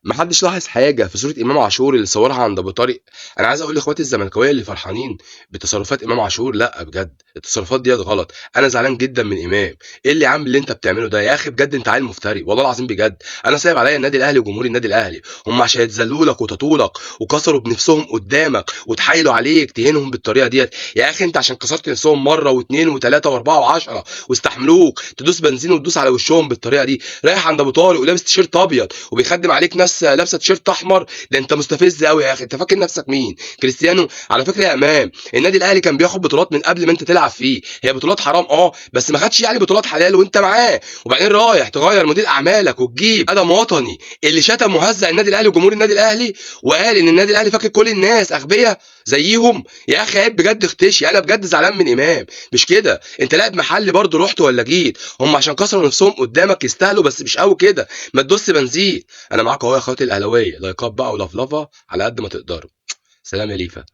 ما حدش لاحظ حاجه في صوره امام عاشور اللي صورها عند ابو طارق؟ انا عايز اقول لاخواتي الزملكاويه اللي فرحانين بتصرفات امام عاشور، لا بجد التصرفات ديت غلط. انا زعلان جدا من امام. ايه اللي يا عم اللي انت بتعمله ده يا اخي؟ بجد انت عيل مفتري والله العظيم بجد. انا سايب عليا النادي الاهلي وجمهور النادي الاهلي، هم عشان يتذلوا لك وتطولك وكسروا بنفسهم قدامك وتحايلوا عليك تهينهم بالطريقه ديت؟ يا اخي انت عشان كسرت نفسهم مره واثنين وثلاثه واربعه وعشره واستحملوك تدوس بنزين وتدوس على وشهم بالطريقه دي، رايح عند ابو طارق ولابس تيشيرت ابيض وبيخدم عليك ناس لابسه تيشيرت احمر؟ ده انت مستفز قوي يا اخي. انت فاكر نفسك مين؟ كريستيانو؟ على فكره يا امام، النادي الاهلي كان بياخد بطولات من قبل ما انت تلعب فيه. هي بطولات حرام بس ما خدش يعني بطولات حلال وانت معاه. وبعدين رايح تغير مدير اعمالك وتجيب ادم وطني اللي شتم وهزق النادي الاهلي وجمهور النادي الاهلي وقال ان النادي الاهلي فاكر كل الناس اغبياء زيهم. يا اخي عيب بجد، اختشي. انا بجد زعلان من امام. مش كده، انت لاعب محلي برضه رحت ولا جيت؟ هم عشان كسروا نفسهم قدامك يستاهلوا، بس مش قوي كده. ما تدوس بنزين. انا معاك اهو يا اخواتي الاهلاويه، لايكات بقى ولفلفه على قد ما تقدروا. سلام يا ليفا.